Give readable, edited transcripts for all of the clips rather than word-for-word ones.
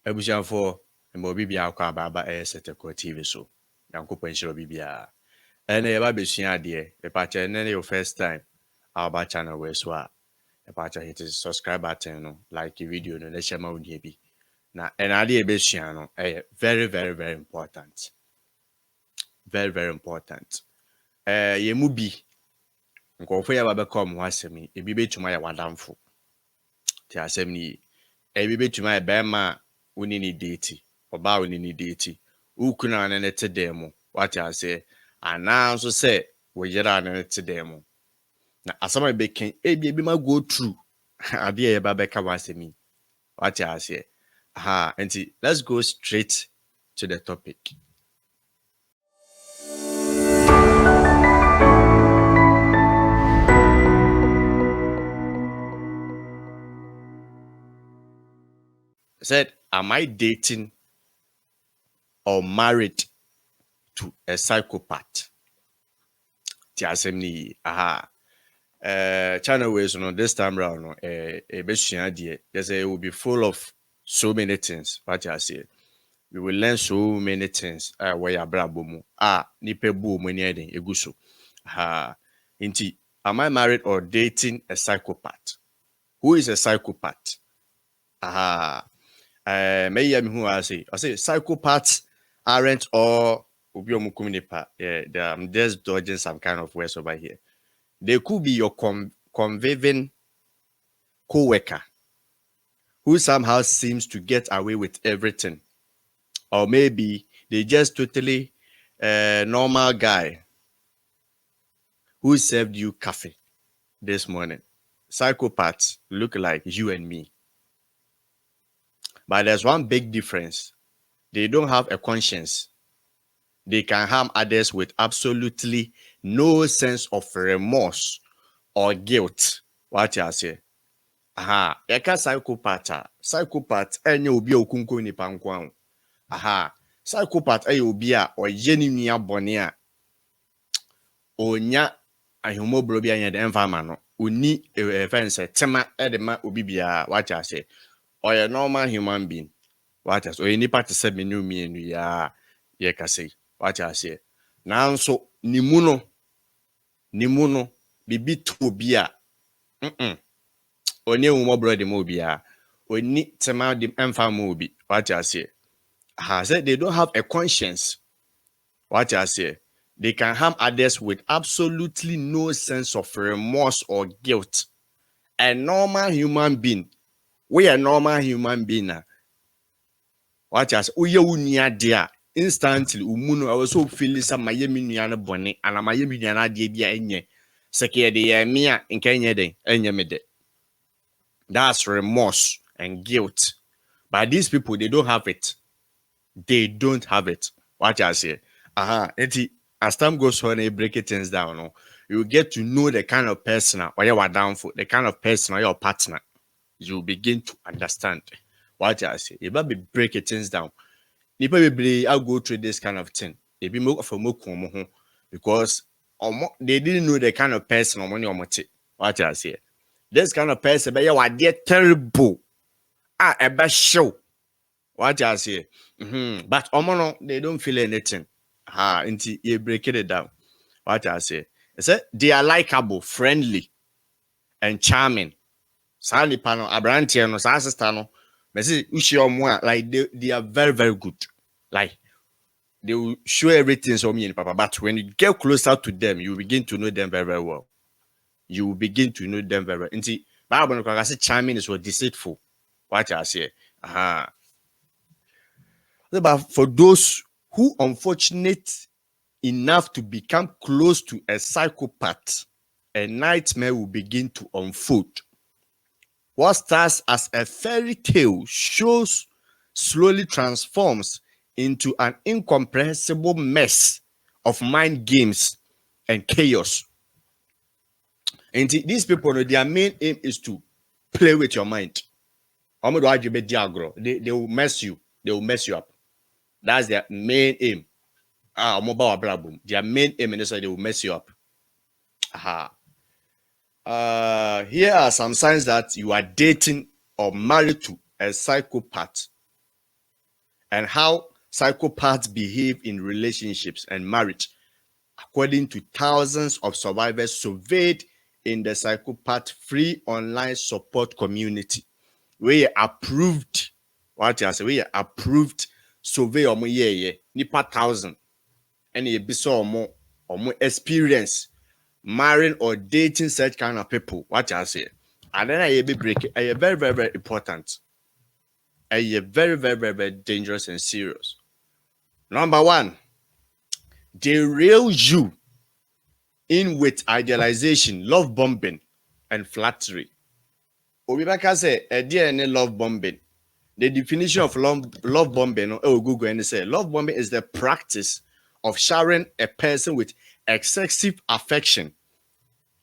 Ebusian for Mobibia Baba SethEkow TV so. Yanko Pension Bibia. And a babyshian dear, a patch and your first time. Our back channel where so a patch hit the subscribe button, like the video, no let's share my baby. Now, an idea beshiano, very, very, very important. Very, very important. Ye mubi. Nkofo ya babecome wasemi, a bibe to my wadamfo. Tia semni, a bibe to my bema. Unini deity, oba unini deity. Ukuna nanete demo. What I say, and now so say, we yera nanete demo. Na asama beken, ebi ma go through. Adi eba beka wasemi. What I say, and let's go straight to the topic. Said, am I dating or married to a psychopath? Tiasemni, channel ways on this time round, a idea. Yes, it will be full of so many things. What I say, we will learn so many things. Where ya brabomu, nipe bu mwenye eguso. Inti, am I married or dating a psychopath? Who is a psychopath? May who I say psychopaths aren't all I'm just dodging some kind of words over here. They could be your conviving co-worker who somehow seems to get away with everything, or maybe they just totally normal guy who served you coffee this morning. Psychopaths look like you and me. But there's one big difference. They don't have a conscience. They can harm others with absolutely no sense of remorse or guilt. What I say? Eka psychopath enye obi okunko ni pankwan. Psychopath obi a oyeni nua bone a onya ahomobro bi anya de enfama no. Oni fence tema edema obi bia. What I say? Or a normal human being. What I say? Or any part to say me no me nu ya ye ka say. What I say? Now so nimuno bibi to bia. Oni umobro de mo bia. Oni tema de emfa mo bi. What I say? Said they don't have a conscience. What I say? They can harm others with absolutely no sense of remorse or guilt. A normal human being. We are normal human being. What I say? Uye unia dia. Instantly, umuno I was so feeling some my yeminuana bonnet and my yeminuana dia enye. Seke de mia in Kenya de enyemede. That's remorse and guilt. But these people, they don't have it. They don't have it. What I say? As time goes on, they break things down. No? You get to know the kind of person or you are down for, the kind of person or your partner. You begin to understand what I say. You better break things down. I'll go through this kind of thing. They be more for more because they didn't know the kind of person or money or what I say. This kind of person, but you are terrible. A bad show. What I say. But they don't feel anything. Until you break it down. What I say. I said they are likable, friendly, and charming. Sani pano, abrantiano, sasistano. Like they are very, very good. Like they will show everything so me and Papa. But when you get closer to them, you begin to know them very, very well. You begin to know them very well. And see, Bible I say charming is what deceitful. What I say. But for those who unfortunate enough to become close to a psychopath, a nightmare will begin to unfold. What starts as a fairy tale slowly transforms into an incomprehensible mess of mind games and chaos. And these people, their main aim is to play with your mind. They will mess you. They will mess you up. That's their main aim. Their main aim is that they will mess you up. Here are some signs that you are dating or married to a psychopath. and how psychopaths behave in relationships and marriage, according to thousands of survivors surveyed in the psychopath free online support community. We are approved. What I say? We are approved survey omo ye nipa 1,000 and you be so omo experience marrying or dating such kind of people. What I say? And then I be break. I very very very important. I very very very very dangerous and serious. Number one, they reel you in with idealization, love bombing, and flattery. Obibaka say, any love bombing. The definition of love bombing, Google and say, love bombing is the practice of showering a person with excessive affection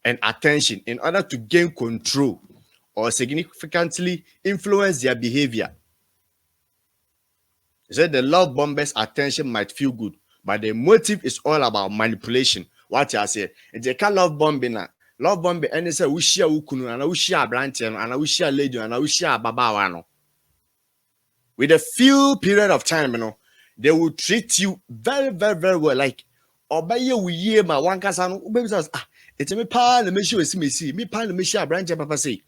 and attention in order to gain control or significantly influence their behavior. He said the love bomber's attention might feel good, but the motive is all about manipulation. What I say, they can love bombing. Love bombing, and they say, we share ukunu, and we share branchen, and we share lady, and we share babawano. With a few period of time, they will treat you very, very, very well. Like, obey we ye ma one casano, baby says, it's a me pan, the mission is me see, me pan the mission branch, papa say,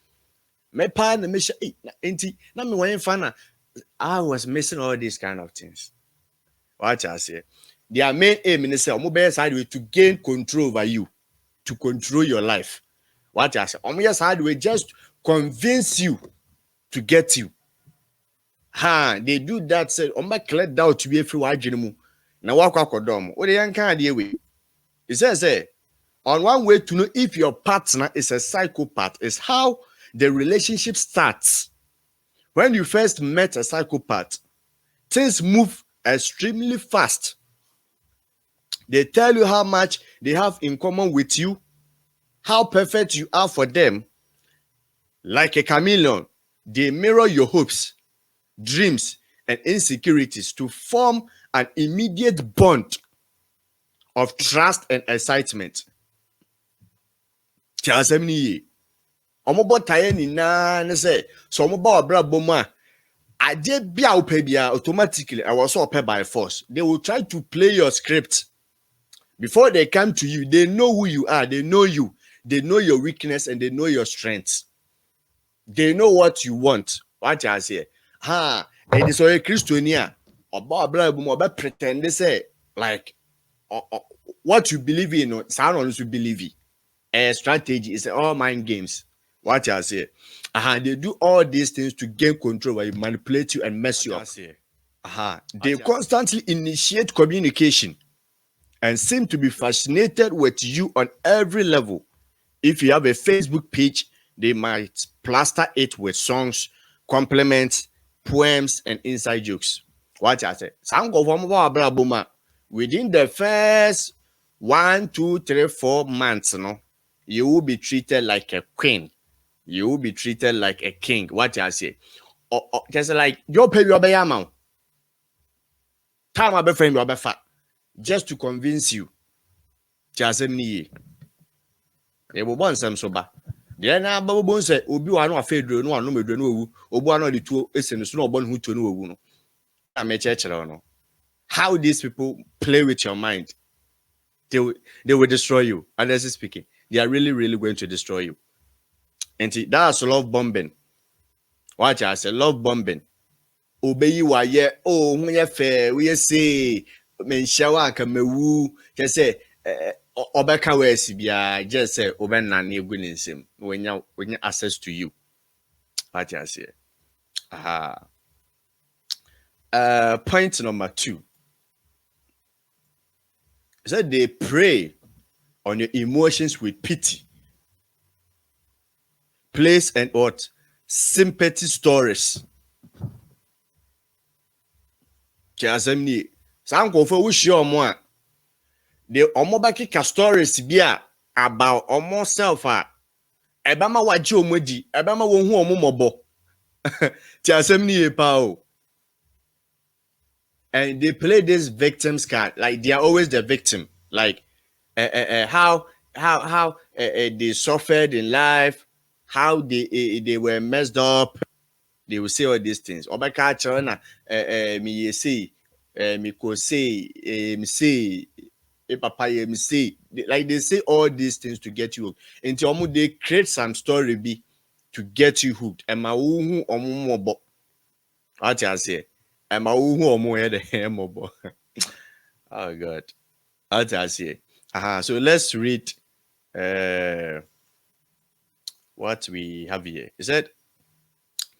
me pan the mission, ain't not me when fana. I was missing all these kind of things. What I say, their main aim in the cell, mobile side way to gain control over you, to control your life. What I say, on your side way just convince you to get you. They do that. Say, my clear doubt to be a free wajinimu. Now walk dom. What the young kind of way? It says, on one way to know if your partner is a psychopath is how the relationship starts. When you first met a psychopath, things move extremely fast. They tell you how much they have in common with you, how perfect you are for them. Like a chameleon, they mirror your hopes, dreams, and insecurities to form an immediate bond of trust and excitement. Automatically, I was so paid by force. They will try to play your script. Before they come to you, they know who you are, they know you, they know your weakness, and they know your strengths. They know what you want. What I say? It is a Christiania or pretend they say like what you believe in, someone you believe in. A strategy is all mind games. What I say? They do all these things to gain control, where you manipulate you and mess you up. They constantly initiate communication and seem to be fascinated with you on every level. If you have a Facebook page, they might plaster it with songs, compliments, poems, and inside jokes. What I say? Within the first 1, 2, 3, 4 months, you will be treated like a queen. You will be treated like a king. What I say? Just like your pay your amount. Time my friend your fat. Just to convince you. Just me. They will want some soba. Then I babu say obi wa no afedro no anu medro no owu. Obu anu de tuo ese no so no obon hu tuo no owu no. Na me chechere no. How these people play with your mind. They will destroy you. Honestly speaking, they are really, really going to destroy you. And that's love bombing. Watch I say love bombing. Obey you are when you fair, we say men shower can me woo. Just say Obeka Wesibia, just say Oben Nani Guinness when you access to you. What I say. Point number 2. So they prey on your emotions with pity, place, and what? Sympathy stories. Some go for wish you more. The omobaki stories be about almost self. Ebama waji omodi, ebama wonhu omomobo. Tiasemni epao. And they play this victim's card, like they are always the victim, like how they suffered in life, how they were messed up, They will say all these things. Obeka chona me say me ko say me say papa me say, like they say all these things to get you hooked. Until they create some story be to get you hooked. And my uhu omumobo. What I say? And my uhu omu head mobo. Oh God. What I say? So let's read what we have here. It said,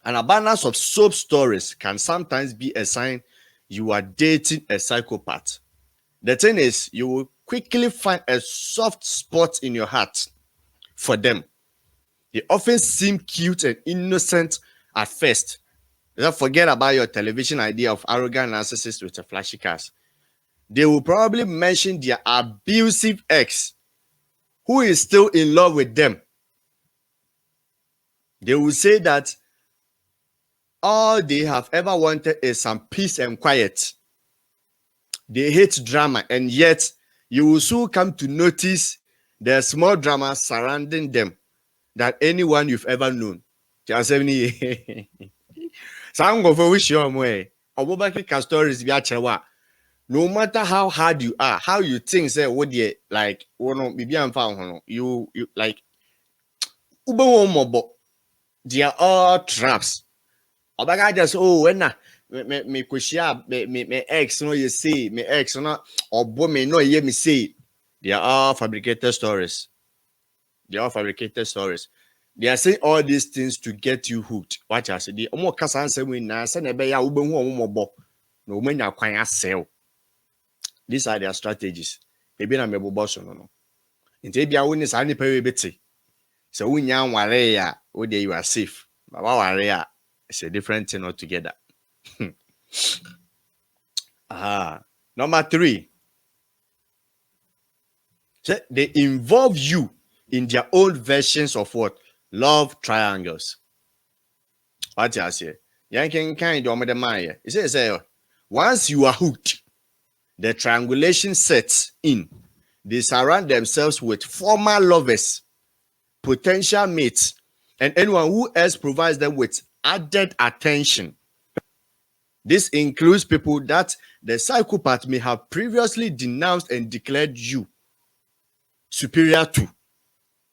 an abundance of soap stories can sometimes be a sign you are dating a psychopath. The thing is, you will quickly find a soft spot in your heart for them. They often seem cute and innocent at first. Don't forget about your television idea of arrogant narcissists with a flashy cars. They will probably mention their abusive ex, who is still in love with them. They will say that all they have ever wanted is some peace and quiet. They hate drama, and yet you will soon come to notice the small drama surrounding them that anyone you've ever known. Some go for wish your way. Stories no matter how hard you are, how you think, say, what you like, you like, they are all traps. Obaga just when me kushia me ex no you see me ex no obo me no ye me say they are all fabricated stories. They are all fabricated stories. They are saying all these things to get you hooked. Watch I say the omo kasa answer we na say na be ya wo behu omo bo na omo nya kwan asel. These are their strategies. Ebi na me bobo so no. Nti bia wo ni sa ni pewe beti. So we nya nware ya wo dey you are safe. Baba ware ya, it's a different thing altogether. Number 3. So they involve you in their own versions of what? Love triangles. What I say? It says, once you are hooked, the triangulation sets in. They surround themselves with former lovers, potential mates, and anyone who else provides them with added attention. This includes people that the psychopath may have previously denounced and declared you superior to.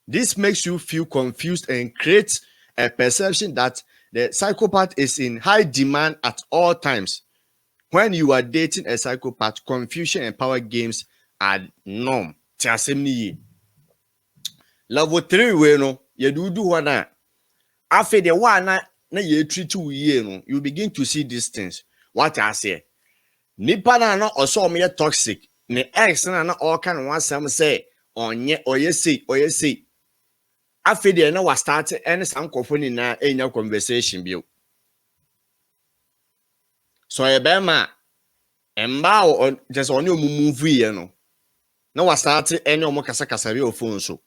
This makes you feel confused and creates a perception that the psychopath is in high demand at all times. When you are dating a psychopath, confusion and power games are norm. Level 3 we no you do one after the one na you treat you you begin to see these things. What I say? Nipa na no also me toxic. Ne ex na all kind of one some say onye oyesi. After the na was start any some company na enya conversation bio. So e be ma emba just on you move here no. Na was start any omo kasa bi phone so.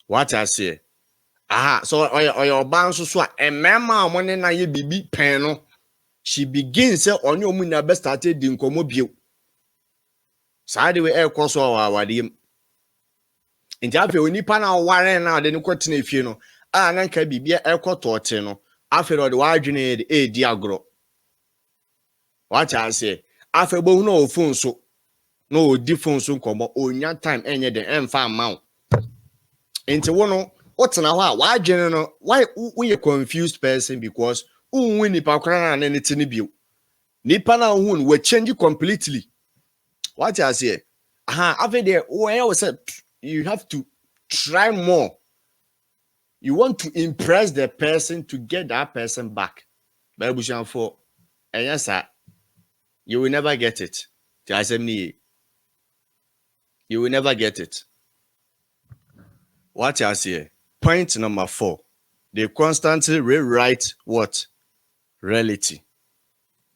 What I say? So or bounce so a mema money na ye bibi pen no. She begins say on your moon best started in comobio. Side way air course or our dim. In Japan, when you pan out warren now, then you continue if you know. And can be air court or teno. After all the wide a diagro. What I say? After no phone so no different soon come on your time any the end farm mount. Into one. What's now? Why general? Why we a confused person because win nipa kran na anything bio. Nipa na who we change completely. What I say? After there, where I said you have to try more. You want to impress the person to get that person back. But for and yes, sir, you will never get it. You will never get it. What I say? Point number 4. They constantly rewrite what? Reality.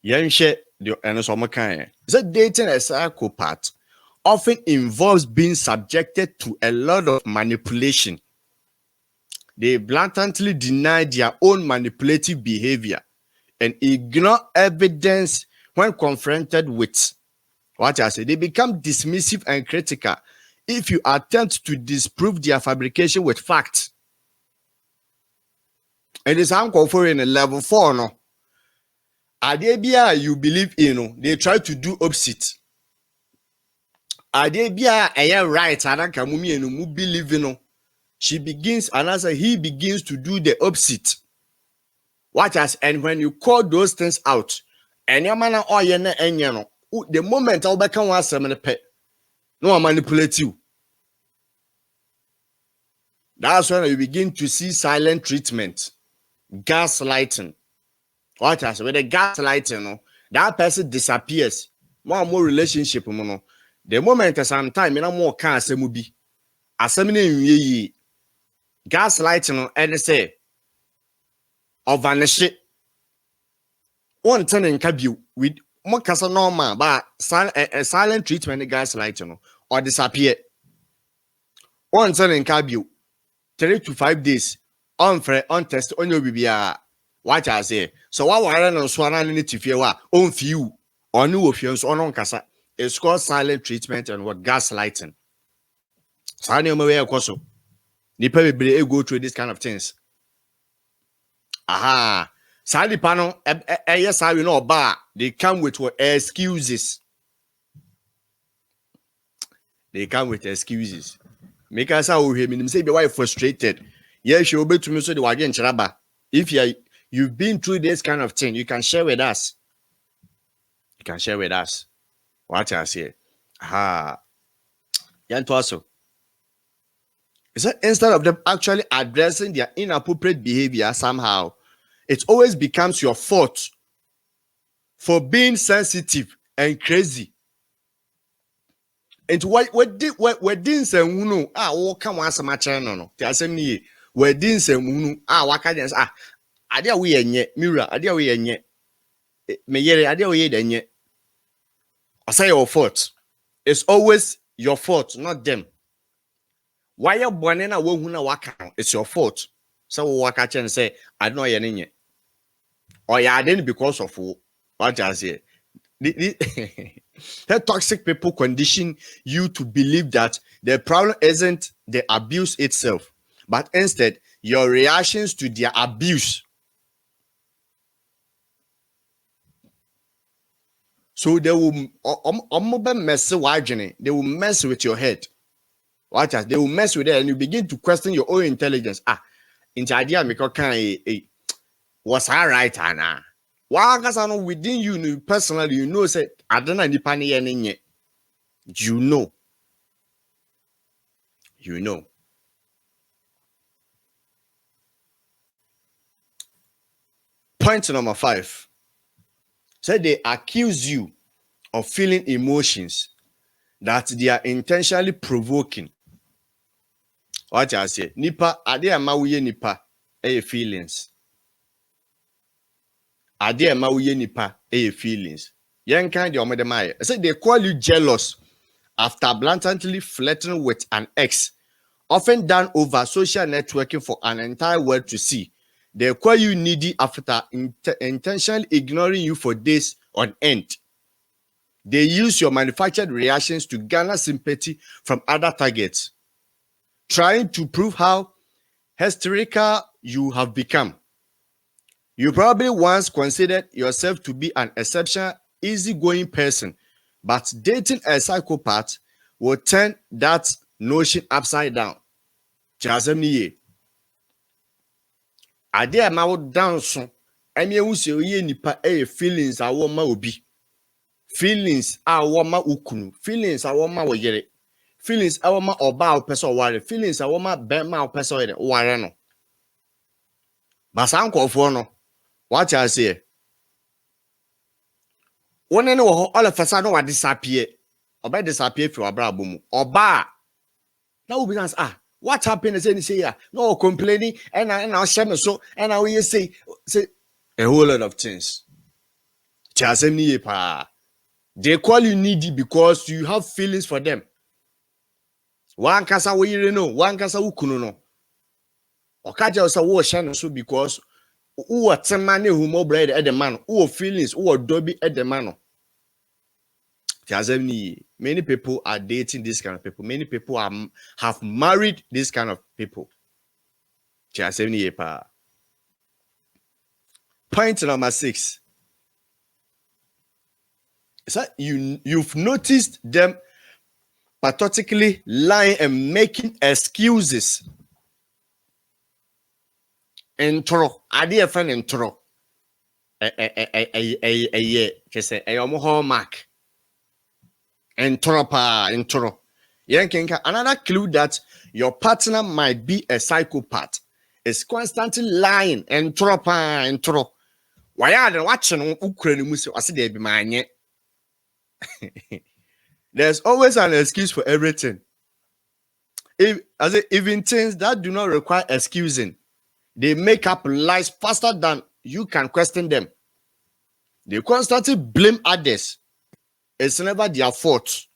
Yenshe the enosomakan. So dating a psychopath often involves being subjected to a lot of manipulation. They blatantly deny their own manipulative behavior and ignore evidence when confronted with what I say. They become dismissive and critical if you attempt to disprove their fabrication with facts. And it's uncalled for in a level 4 no. Idea you believe in, no, they try to do opposite. Idea right, anaka mumi enu mu believe in, no. She begins, and as he begins to do the opposite. Watch us, and when you call those things out, and your man or your no, the moment I'll become one seven pet, no one manipulate you. That's when you begin to see silent treatment, gaslighting. Watch us, with the gaslighting, no, that person disappears. More and more relationship, no. The moment sometimes, you know, more can say mubi. Assembly gaslighting, no, and say, or vanish it. One turn in cabu with more casa normal, but silent treatment, gaslighting, no, or disappear. One turn in cabu 3 to 5 days on test on your BBR. Watch I say. So what warren on swan need to fear on few or new of yours on casa. It's called silent treatment and what gaslighting. Sani way koso. Nipa be go through this kind of things. Aha. Sadi panel yes I know bar. They come with what excuses. They come with excuses. Make us how we him say be why frustrated. Yes, you'll be to me so the wagon charaba. If you've been through this kind of thing, you can share with us. You can share with us. What I say. Ah. Yanto also. Is that instead of them actually addressing their inappropriate behavior somehow, it always becomes your fault for being sensitive and crazy. And what didn't say no come once my channel no. They say me we didn't say no waka just adia we enye mirror adia we enye me yere adia we enye. I say your fault. It's always your fault, not them. Why you born na wo hu na waka? It's your fault. So waka chen say I don't know yenye. Or ya didn't because of what I say. The toxic people condition you to believe that the problem isn't the abuse itself, but instead your reactions to their abuse. So they will mess they will mess with your head. Watch us, they will mess with it, and you begin to question your own intelligence. Into idea make was I right, Anna? Why within you personally, you know, say I don't know any panic any. You know. Point number 5. Say they accuse you of feeling emotions that they are intentionally provoking. What I say, nipa ade amawuye nipa feelings. Ade amawuye nipa feelings. Yen kind of I say they call you jealous after blatantly flirting with an ex, often done over social networking for an entire world to see. They call you needy after intentionally ignoring you for days on end. They use your manufactured reactions to garner sympathy from other targets, trying to prove how hysterical you have become. You probably once considered yourself to be an exceptional, easygoing person, but dating a psychopath will turn that notion upside down. Ade ma wo down so ene ewusi oye nipa feelings a wo ma obi, feelings a wo ma ukunu, feelings a wo ma wo yere, feelings a wo ma oba wo pese ware, feelings a wo ma be ma wo pese ware no. Basa nkofo no what I say, one ne wo all of a sudden wa disappear, oba disappear fi wabrabo mu oba na wo be what happened is any say no complaining and now shame so and now you say a whole lot of things. They call you needy because you have feelings for them. One kasa we no, one kasa ukunu no. Okaja osa wo shame so because who are temane who more bread at the man, who feelings, who are doby at the man. Many people are dating this kind of people. Many people have married this kind of people. Point number 6. So you've noticed them pathologically lying and making excuses. Intro. Adi a friend intro. Just say a hallmark. Intro. Another clue that your partner might be a psychopath is constantly lying. Intro. Why are they watching Ukraine? I said they be mine. There's always an excuse for everything. Even things that do not require excusing, they make up lies faster than you can question them. They constantly blame others. It's never their fault.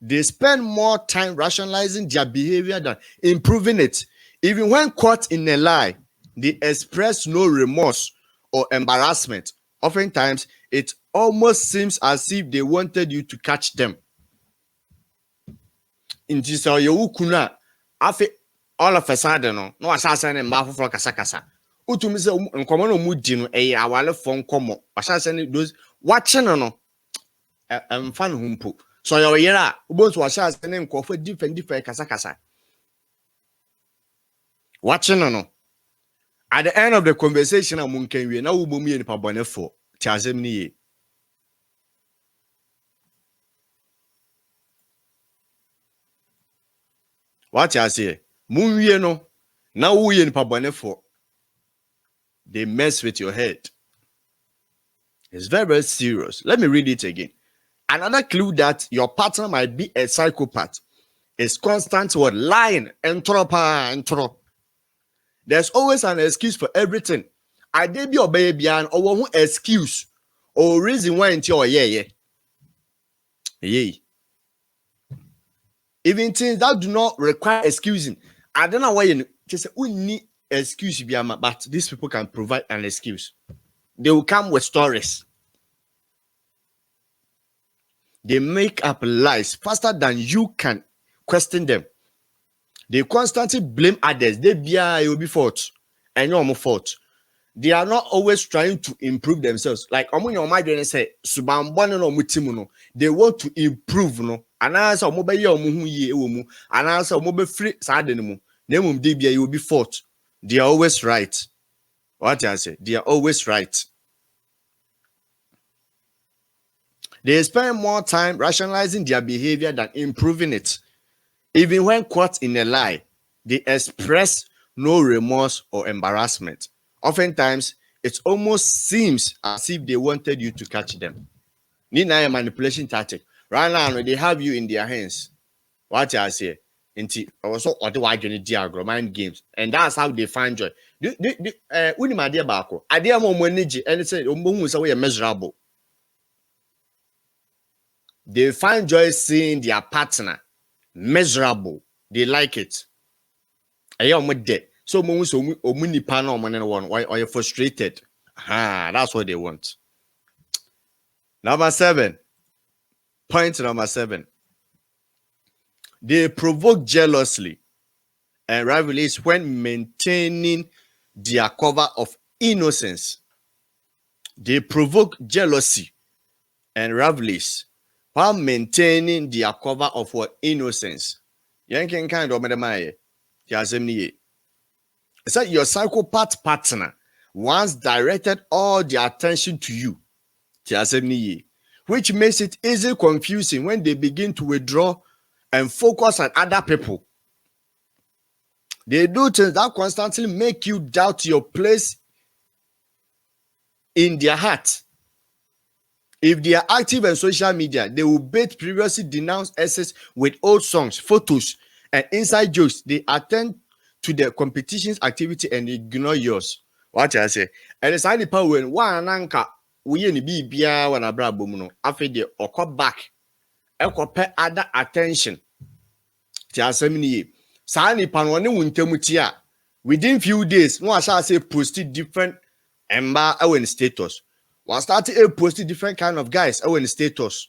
They spend more time rationalizing their behavior than improving it. Even when caught in a lie, they express no remorse or embarrassment. Oftentimes, it almost seems as if they wanted you to catch them. In this all of a sudden, no assassin and mouth for Casacasa. Utumis and common mudino, a awale phone como, assassin those watching no and fun humpu. So your yera, both was assassin and call for different Casacasa. Watching no. At the end of the conversation, I'm can we now mummy and pabone for Chazemni. What I say? Moon no. Now we in pabone for. They mess with your head. It's very, very serious. Let me read it again. Another clue that your partner might be a psychopath is constant word lying. Entro. There's always an excuse for everything. I did be your baby and or excuse or reason why into yeah. Even things that do not require excusing. I don't know why you just say we need excuse, but these people can provide an excuse. They will come with stories. They make up lies faster than you can question them. They constantly blame others. They will be fault. And you're fault. They are not always trying to improve themselves. Like your mind say, they want to improve, no. And answer mobile and answer mobile free side anymore. You will be fault. They are always right. What I say? They are always right. They spend more time rationalizing their behavior than improving it. Even when caught in a lie, they express no remorse or embarrassment. Oftentimes, it almost seems as if they wanted you to catch them. Need a manipulation tactic. Right now, they have you in their hands. What I say? Also, mind games, and that's how they find joy. When my dear Bako, I dear more energy, and it's a measurable. They find joy seeing their partner miserable. They like it. So or you're frustrated. That's what they want. Number 7. Point number 7. They provoke jealously and rivalries when maintaining their cover of innocence. They provoke jealousy and rivalries while maintaining their cover of what? Innocence. Yanking kind of madamaye. It's like your psychopath partner once directed all the attention to you. Which makes it easily confusing when they begin to withdraw and focus on other people. They do things that constantly make you doubt your place in their heart. If they are active on social media, they will bait previously denounced essays with old songs, photos, and inside jokes. They attend to their competition's activity and ignore yours. What I say? And it's only power when one anchor we any be bia when abra bomuno. After they occur back, pay other attention. Within few days, no I shall say posted different in status. One started posting different kind of guys in status.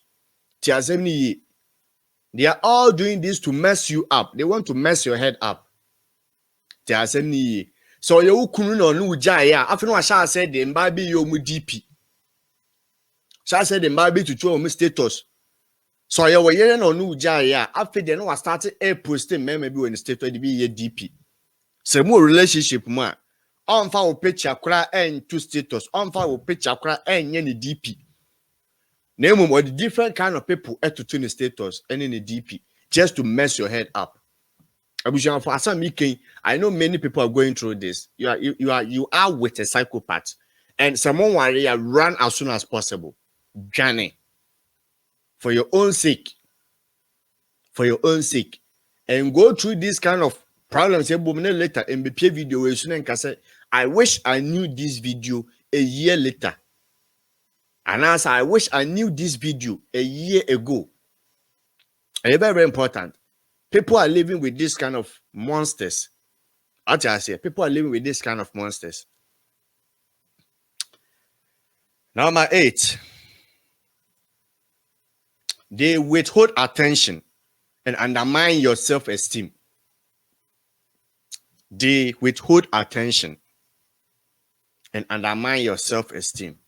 They are all doing this to mess you up. They want to mess your head up. So you kunu no no jaya. After no shall said the mbabi yo mu DP. Shall said the mbabi to show mu status. So you were yelling no no jaya. After the no started a posting maybe when status be ye DP. So more relationship man. On fa picture kra and two status. On fa picture kra and any DP. Name or the different kind of people to turn the status and in the DP just to mess your head up. I know many people are going through this. You are with a psychopath, and someone worry run as soon as possible. Journey for your own sake, and go through this kind of problems. Later and be video and say, I wish I knew this video a year later. And as I wish I knew this video a year ago. It's very, very important. People are living with this kind of monsters. Actually, I say people are living with this kind of monsters. Number 8. They withhold attention and undermine your self-esteem. They withhold attention and undermine your self-esteem.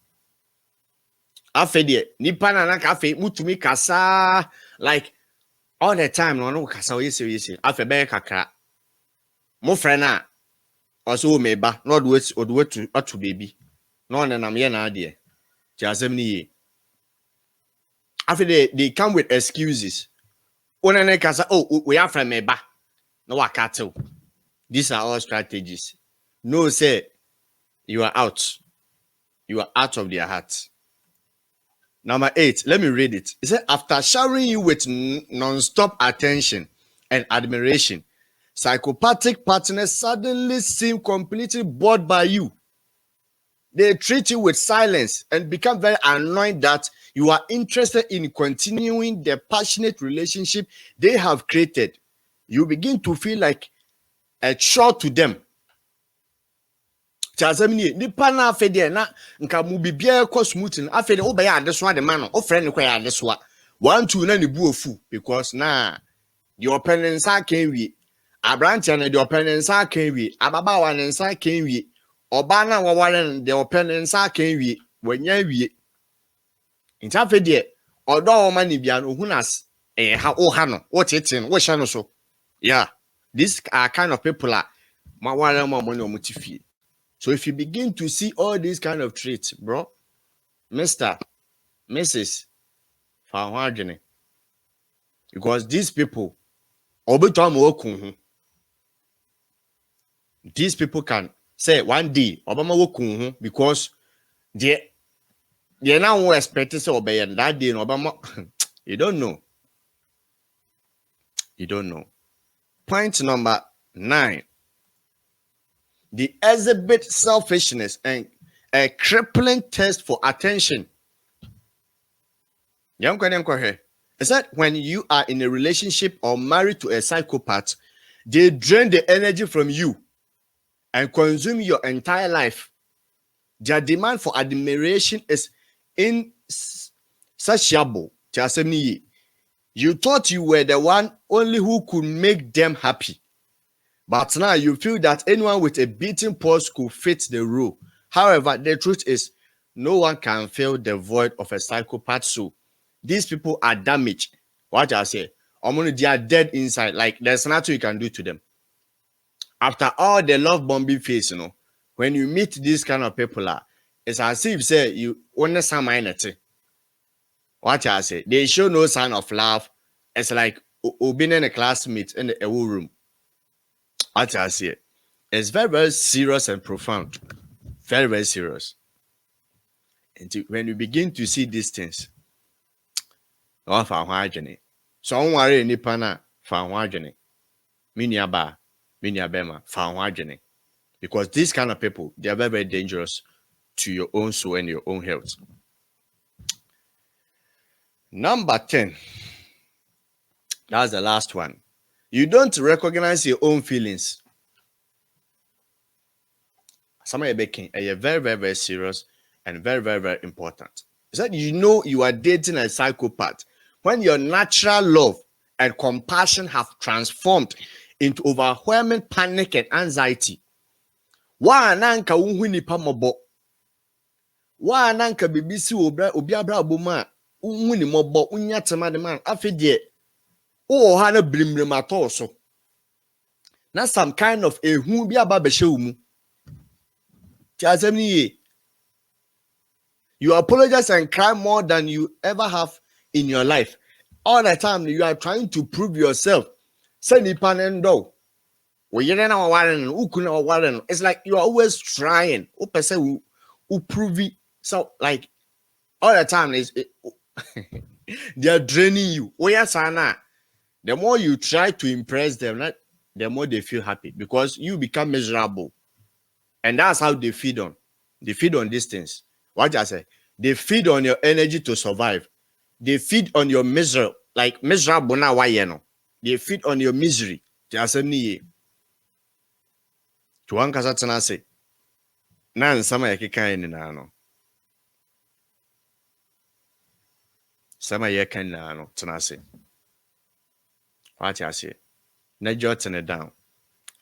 After nipa na kafe mutumi kasa like all the time no kasa oyese after be kakra mo frena also meba no do wait to baby no na nam ye na ade ti asem ni ye after they come with excuses one na kasa oh we are from meba no wakato. These are all strategies. No say you are out of their hearts. Number 8, let me read it. It said, after showering you with non-stop attention and admiration, psychopathic partners suddenly seem completely bored by you. They treat you with silence and become very annoyed that you are interested in continuing the passionate relationship they have created. You begin to feel like a chore to them. Chazamini nipa na afede na nka mu bibia kwa smooth na afede obe ya adeso de ma no o friend kwa ya adeso 1-2 na ne bu ofu because na the opponents can we abrantia na the opponents can we ababa wa ne nsa can we oba na waware the opponents can we wanya wie nta afede odo o ma ne bia no hunas ha o ha no o teten wo hye no so yeah these are kind of people are maware mo money o mutifie. So if you begin to see all these kind of traits, bro, Mr., Mrs., because these people, these people can say one day, because they're now expecting to obey that day, you don't know. You don't know. Point number 9. They exhibit selfishness and a crippling thirst for attention. It's that when you are in a relationship or married to a psychopath, they drain the energy from you and consume your entire life. Their demand for admiration is insatiable. You thought you were the one only who could make them happy. But now you feel that anyone with a beating pulse could fit the role. However, the truth is, no one can fill the void of a psychopath soul. These people are damaged. What I say, they are dead inside. Like there's nothing you can do to them. After all the love bombing phase, when you meet these kind of people, it's as if say you only some minute. What I say, they show no sign of love. It's like being in a classmate in a room. What I say, it's very, very serious and profound. Very, very serious. And when you begin to see these things, so don't worry any pana because these kind of people, they are very, very dangerous to your own soul and your own health. Number 10. That's the last one. You don't recognize your own feelings. Somebody baking are very, very, very serious and very, very, very important. Is that you are dating a psychopath when your natural love and compassion have transformed into overwhelming panic and anxiety. Wa nanka unhu nipa mobo. Wa nanka bibisi obi abra aboma unhu ni mobo unya tema de man afedie. O ha na brimrim ato so. Na some kind of ehu bi aba behye wo mu. Ti asem ni ye. You apologize and cry more than you ever have in your life. All the time you are trying to prove yourself. Say nipa nendo. It's like you are always trying. Prove it. So like all the time they are draining you. The more you try to impress them, the more they feel happy because you become miserable. And that's how they feed on. They feed on these things. What I say? They feed on your energy to survive. They feed on your misery, like miserable now. Why you know? They feed on your misery. To one kasa say, na nsama yake kan ni na no. Sama yake kan na no tena say. What I say? Na jot it down.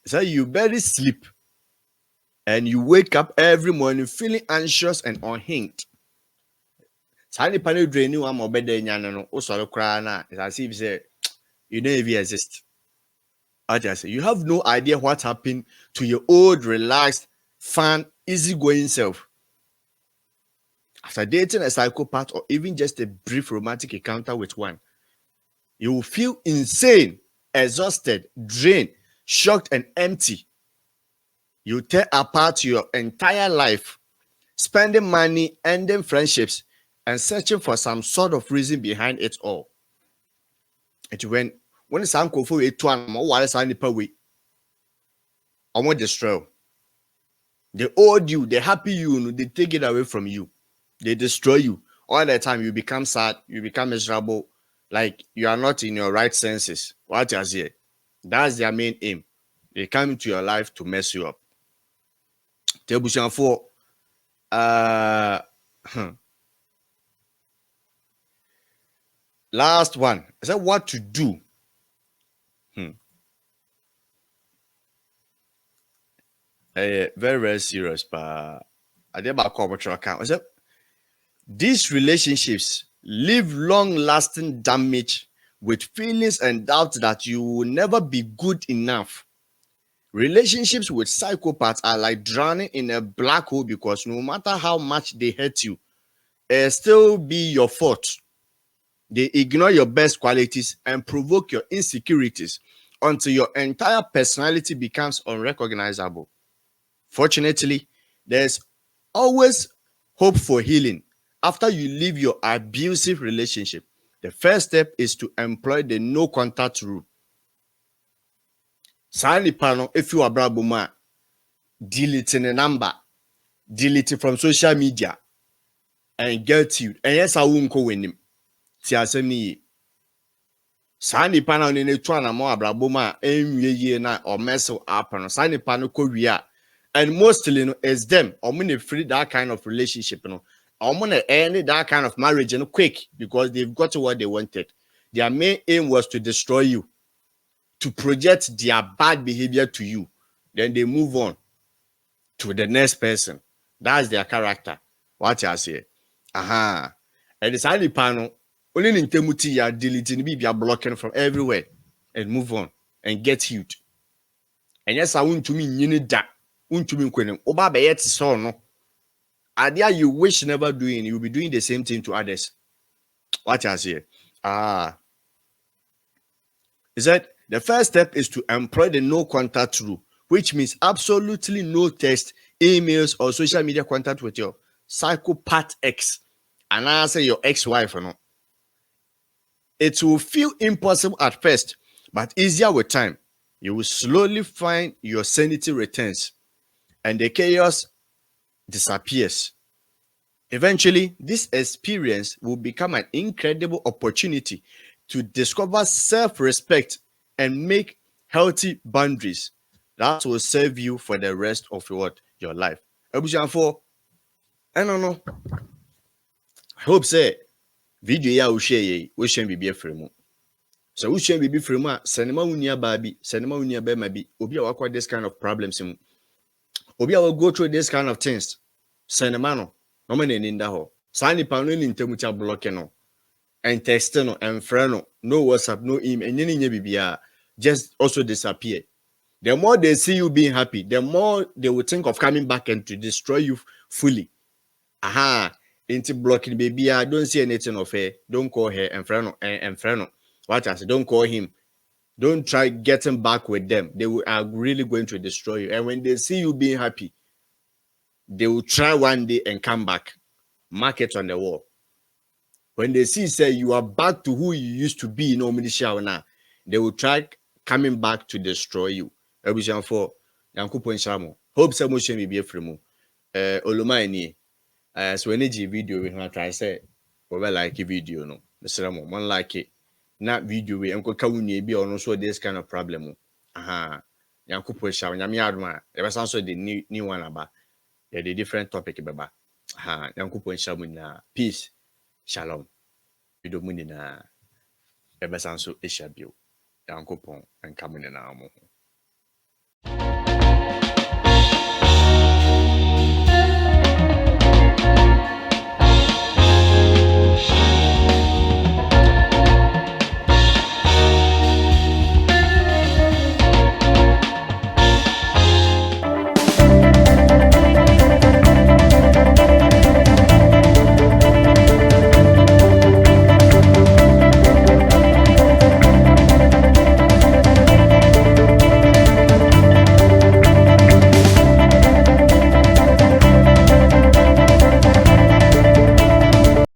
So you barely sleep. And you wake up every morning feeling anxious and unhinged. Sani panel drain you am obede nyana no osoro kra na it's as if say you don't even exist. I just say you have no idea what happened to your old relaxed, fun, easygoing self. After dating a psychopath or even just a brief romantic encounter with one, you will feel insane, exhausted, drained, shocked, and empty. You tear apart your entire life, spending money, ending friendships, and searching for some sort of reason behind it all. And when it's uncle for it, what is any way? I want to destroy. They owed you, they happy you, they take it away from you, they destroy you. All the time you become sad, you become miserable, like you are not in your right senses. What you say? That's their main aim. They come into your life to mess you up. For last one. I said what to do. Very, very serious, but I did about corporate account. I said these relationships leave long-lasting damage with feelings and doubts that you will never be good enough. Relationships with psychopaths are like drowning in a black hole because no matter how much they hurt you, it'll still be your fault. They ignore your best qualities and provoke your insecurities until your entire personality becomes unrecognizable. Fortunately, there's always hope for healing. After you leave your abusive relationship, the first step is to employ the no contact rule. If you are brabuma, delete the number, delete it from social media, and get you. And yes, I won't go with him. Sani panel in a twana more brabuma, na or mess up on Sani panel Korea. And mostly it's them. I'm gonna free that kind of relationship, I'm gonna end that kind of marriage quick because they've got what they wanted. Their main aim was to destroy you, to project their bad behavior to you. Then they move on to the next person. That's their character. What I say? And it's highly panel. Only in Temuti ya deleting be blocking from everywhere and move on and get healed. And yes, I want to mean you need that. Oba be yet so no. Idea you wish never doing, you'll be doing the same thing to others. What I say? Is that the first step is to employ the no contact rule, which means absolutely no text, emails, or social media contact with your psychopath ex, and I say your ex-wife, It will feel impossible at first, but easier with time. You will slowly find your sanity returns and the chaos disappears. Eventually, this experience will become an incredible opportunity to discover self-respect and make healthy boundaries that will serve you for the rest of your life. I don't know. I hope say video ya we share bibi frame. So we share bibi frame, cinema unia baby, cinema unia be maybe obi a this kind of problems Obi will go through this kind of things. Send a man no man in the hole. Sign panel in Temucha blocking and text no and friend no WhatsApp, no email, and any BBR just also disappear. The more they see you being happy, the more they will think of coming back and to destroy you fully. Aha, into blocking baby. I don't see anything of her. Don't call her and friend. What I say, don't call him. Don't try getting back with them. They are really going to destroy you. And when they see you being happy, they will try one day and come back. Mark it on the wall. When they see say you are back to who you used to be in Omnisha now, they will try coming back to destroy you. Ebusian for Yankupon Shamo. Hope some motion will be a free. Olumani. So energy video we have try say we like a video no. Mr. Mo, one like it. Not video we uncle Kawuni be on also this kind of problem. Aha. Yankupon Shamo. Yami Adma. There was also the new one about the different topic baba. Aha. Yankupon Shamo na peace. Shalom. Video muni na ebesanso eshabio. Yankupon and coming in our